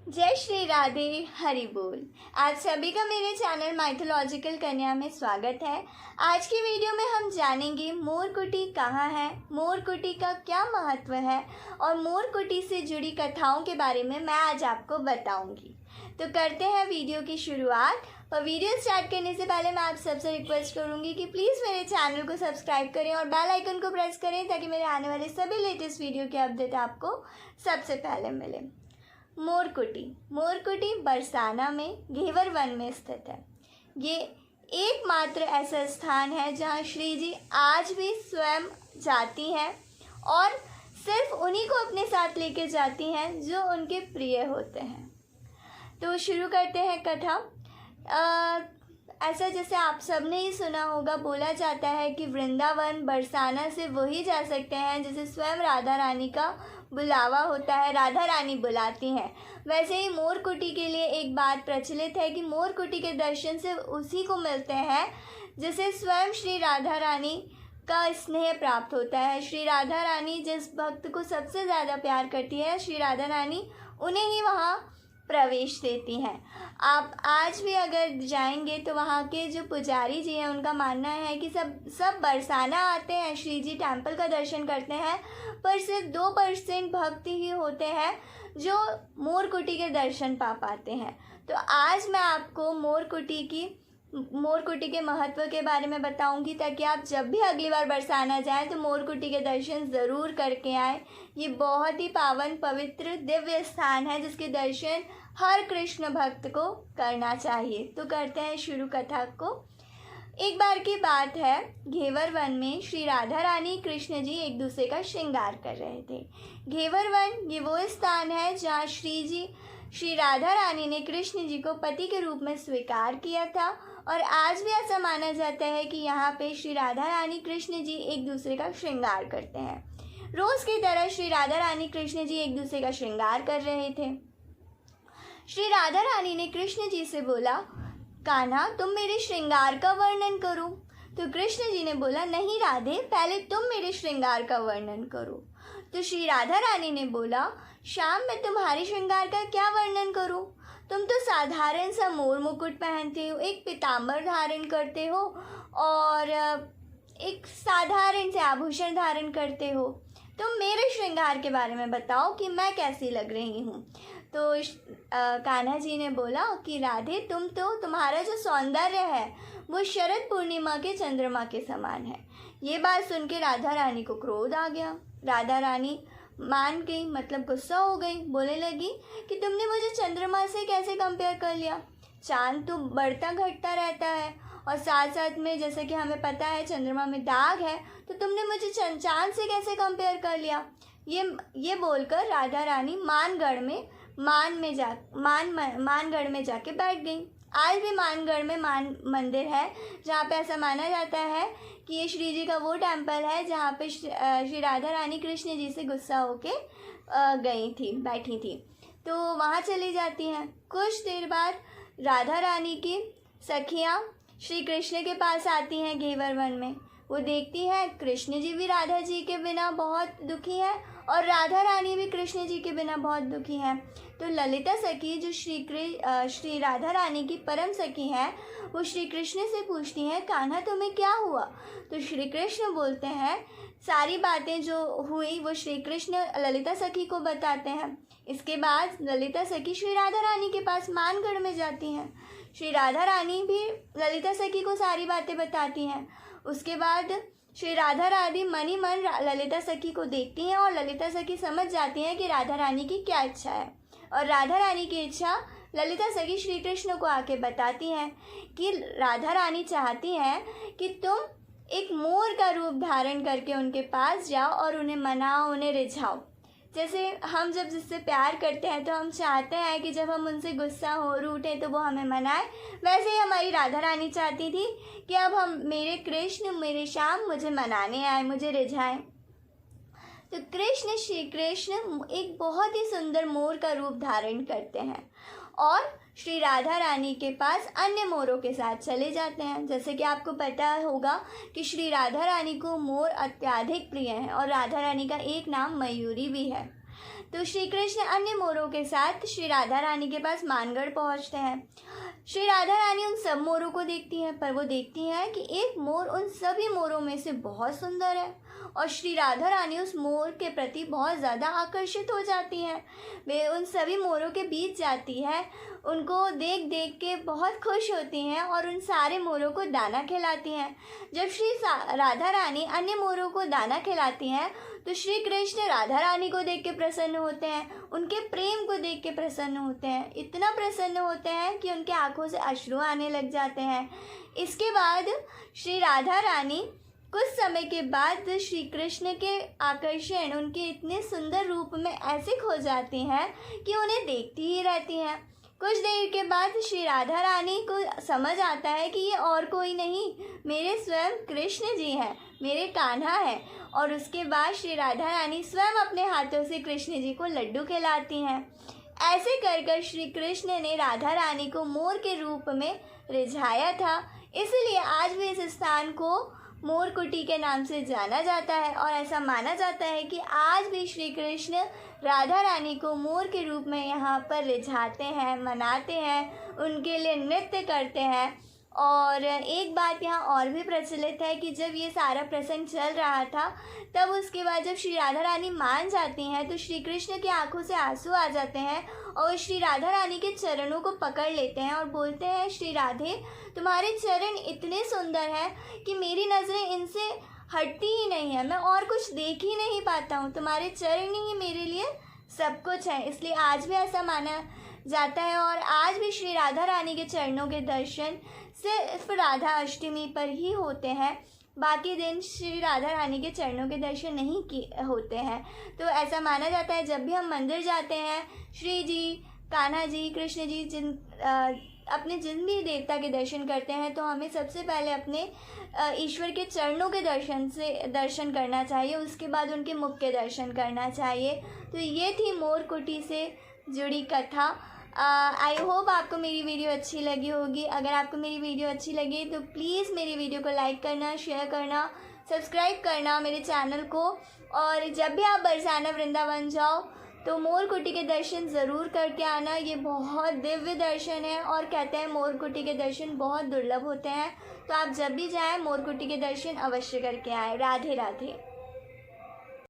जय श्री राधे हरि बोल। आप सभी का मेरे चैनल माइथोलॉजिकल कन्या में स्वागत है। आज की वीडियो में हम जानेंगे मोरकुटी कहाँ है, मोरकुटी का क्या महत्व है और मोरकुटी से जुड़ी कथाओं के बारे में मैं आज आपको बताऊंगी। तो करते हैं वीडियो की शुरुआत। और वीडियो स्टार्ट करने से पहले मैं आप सबसे रिक्वेस्ट करूंगी कि प्लीज़ मेरे चैनल को सब्सक्राइब करें और बेल आइकन को प्रेस करें ताकि मेरे आने वाले सभी लेटेस्ट वीडियो के अपडेट आपको सबसे पहले मिले। मोरकुटी बरसाना में घेवर वन में स्थित है। ये एकमात्र ऐसा स्थान है जहाँ श्री जी आज भी स्वयं जाती हैं और सिर्फ उन्हीं को अपने साथ लेकर जाती हैं जो उनके प्रिय होते हैं। तो शुरू करते हैं कथा। ऐसा जैसे आप सब ने ही सुना होगा, बोला जाता है कि वृंदावन बरसाना से वही जा सकते हैं जिसे स्वयं राधा रानी का बुलावा होता है, राधा रानी बुलाती हैं। वैसे ही मोरकुटी के लिए एक बात प्रचलित है कि मोरकुटी के दर्शन से उसी को मिलते हैं जिसे स्वयं श्री राधा रानी का स्नेह प्राप्त होता है। श्री राधा रानी जिस भक्त को सबसे ज़्यादा प्यार करती है, श्री राधा रानी उन्हें ही वहाँ प्रवेश देती हैं। आप आज भी अगर जाएंगे तो वहाँ के जो पुजारी जी हैं उनका मानना है कि सब बरसाना आते हैं, श्री जी टेम्पल का दर्शन करते हैं, पर सिर्फ 2% भक्त ही होते हैं जो मोरकुटी के दर्शन पा पाते हैं। तो आज मैं आपको मोरकुटी के महत्व के बारे में बताऊंगी ताकि आप जब भी अगली बार बरसाना जाएं तो मोरकुटी के दर्शन ज़रूर करके आएँ। ये बहुत ही पावन पवित्र दिव्य स्थान है जिसके दर्शन हर कृष्ण भक्त को करना चाहिए। तो करते हैं शुरू कथा को। एक बार की बात है, घेवर वन में श्री राधा रानी कृष्ण जी एक दूसरे का श्रृंगार कर रहे थे। घेवर वन ये वो स्थान है जहाँ श्री राधा रानी ने कृष्ण जी को पति के रूप में स्वीकार किया था और आज भी ऐसा माना जाता है कि यहाँ पे श्री राधा रानी कृष्ण जी एक दूसरे का श्रृंगार करते हैं। रोज़ की तरह श्री राधा रानी कृष्ण जी एक दूसरे का श्रृंगार कर रहे थे। श्री राधा रानी ने कृष्ण जी से बोला, कान्हा तुम मेरे श्रृंगार का वर्णन करो। तो कृष्ण जी ने बोला, नहीं राधे, पहले तुम मेरे श्रृंगार का वर्णन करो। तो श्री राधा रानी ने बोला, श्याम मैं तुम्हारे श्रृंगार का क्या वर्णन करूं? तुम तो साधारण सा मोर मुकुट पहनते हो, एक पीताम्बर धारण करते हो और एक साधारण से आभूषण धारण करते हो। तुम मेरे श्रृंगार के बारे में बताओ कि मैं कैसी लग रही हूँ। तो कान्हा जी ने बोला कि राधे तुम्हारा जो सौंदर्य है वो शरद पूर्णिमा के चंद्रमा के समान है। ये बात सुन के राधा रानी को क्रोध आ गया। राधा रानी मान गई, मतलब गुस्सा हो गई, बोलने लगी कि तुमने मुझे चंद्रमा से कैसे कंपेयर कर लिया? चांद तो बढ़ता घटता रहता है और साथ साथ में जैसे कि हमें पता है चंद्रमा में दाग है, तो तुमने मुझे चांद से कैसे कंपेयर कर लिया? ये बोलकर राधा रानी मानगढ़ में जाके बैठ गई। आज भी मानगढ़ में मंदिर है जहाँ पे ऐसा माना जाता है कि ये श्री जी का वो टेम्पल है जहाँ पे श्री राधा रानी कृष्ण जी से गुस्सा होके बैठी थी। तो वहाँ चली जाती हैं। कुछ देर बाद राधा रानी की सखियाँ श्री कृष्ण के पास आती हैं घेवर वन में। वो देखती है कृष्ण जी भी राधा जी के बिना बहुत दुखी है और राधा रानी भी कृष्ण जी के बिना बहुत दुखी हैं। तो ललिता सखी जो श्री राधा रानी की परम सखी हैं, वो श्री कृष्ण से पूछती हैं, कान्हा तुम्हें क्या हुआ? तो श्री कृष्ण बोलते हैं, सारी बातें जो हुई वो श्री कृष्ण ललिता सखी को बताते हैं। इसके बाद ललिता सखी श्री राधा रानी के पास मानगढ़ में जाती हैं। श्री राधा रानी भी ललिता सखी को सारी बातें बताती हैं। उसके बाद श्री राधा रानी मनी मन ललिता सखी को देखती हैं और ललिता सखी समझ जाती हैं कि राधा रानी की क्या इच्छा है और राधा रानी की इच्छा ललिता सखी श्री कृष्ण को आके बताती हैं कि राधा रानी चाहती हैं कि तुम एक मोर का रूप धारण करके उनके पास जाओ और उन्हें मनाओ, उन्हें रिझाओ। जैसे हम जब जिससे प्यार करते हैं तो हम चाहते हैं कि जब हम उनसे गुस्सा हो रूठे तो वो हमें मनाए। वैसे ही हमारी राधा रानी चाहती थी कि अब मेरे कृष्ण मेरे श्याम मुझे मनाने आए, मुझे रिझाएं। तो श्री कृष्ण एक बहुत ही सुंदर मोर का रूप धारण करते हैं और श्री राधा रानी के पास अन्य मोरों के साथ चले जाते हैं। जैसे कि आपको पता होगा कि श्री राधा रानी को मोर अत्यधिक प्रिय है और राधा रानी का एक नाम मयूरी भी है। तो श्री कृष्ण अन्य मोरों के साथ श्री राधा रानी के पास मानगढ़ पहुंचते हैं। श्री राधा रानी उन सब मोरों को देखती हैं, पर वो देखती हैं कि एक मोर उन सभी मोरों में से बहुत सुंदर है और श्री राधा रानी उस मोर के प्रति बहुत ज़्यादा आकर्षित हो जाती हैं। वे उन सभी मोरों के बीच जाती है, उनको देख देख के बहुत खुश होती हैं और उन सारे मोरों को दाना खिलाती हैं। जब श्री राधा रानी अन्य मोरों को दाना खिलाती हैं तो श्री कृष्ण राधा रानी को देख के प्रसन्न होते हैं, उनके प्रेम को देख के प्रसन्न होते हैं, इतना प्रसन्न होते हैं कि उनके आंखों से अश्रु आने लग जाते हैं। इसके बाद श्री राधा रानी कुछ समय के बाद श्री कृष्ण के आकर्षण उनके इतने सुंदर रूप में ऐसे खो जाती हैं कि उन्हें देखती ही रहती हैं। कुछ देर के बाद श्री राधा रानी को समझ आता है कि ये और कोई नहीं, मेरे स्वयं कृष्ण जी हैं, मेरे कान्हा हैं। और उसके बाद श्री राधा रानी स्वयं अपने हाथों से कृष्ण जी को लड्डू खिलाती हैं। ऐसे कर कर श्री कृष्ण ने राधा रानी को मोर के रूप में रिझाया था, इसलिए आज भी इस स्थान को मोर कुटी के नाम से जाना जाता है। और ऐसा माना जाता है कि आज भी श्री कृष्ण राधा रानी को मोर के रूप में यहाँ पर रिझाते हैं, मनाते हैं, उनके लिए नृत्य करते हैं। और एक बात यहाँ और भी प्रचलित है कि जब ये सारा प्रसंग चल रहा था तब उसके बाद जब श्री राधा रानी मान जाती हैं तो श्री कृष्ण की आंखों से आंसू आ जाते हैं और श्री राधा रानी के चरणों को पकड़ लेते हैं और बोलते हैं, श्री राधे तुम्हारे चरण इतने सुंदर हैं कि मेरी नज़रें इनसे हटती ही नहीं है, मैं और कुछ देख ही नहीं पाता हूँ, तुम्हारे चरण ही मेरे लिए सब कुछ है। इसलिए आज भी ऐसा माना जाता है और आज भी श्री राधा रानी के चरणों के दर्शन सिर्फ राधा अष्टमी पर ही होते हैं, बाकी दिन श्री राधा रानी के चरणों के दर्शन नहीं होते हैं। तो ऐसा माना जाता है जब भी हम मंदिर जाते हैं, श्री जी, कान्हा जी, कृष्ण जी अपने जिन भी देवता के दर्शन करते हैं तो हमें सबसे पहले अपने ईश्वर के चरणों के दर्शन करना चाहिए, उसके बाद उनके मुख के दर्शन करना चाहिए। तो ये थी मोर कुटी से जुड़ी कथा। आई होप आपको मेरी वीडियो अच्छी लगी होगी। अगर आपको मेरी वीडियो अच्छी लगी तो प्लीज़ मेरी वीडियो को लाइक करना, शेयर करना, सब्सक्राइब करना मेरे चैनल को। और जब भी आप बरसाना वृंदावन जाओ तो मोर कुटी के दर्शन ज़रूर करके आना। ये बहुत दिव्य दर्शन है और कहते हैं मोर कुटी के दर्शन बहुत दुर्लभ होते हैं। तो आप जब भी जाएं मोर कुटी के दर्शन अवश्य करके आएँ। राधे राधे।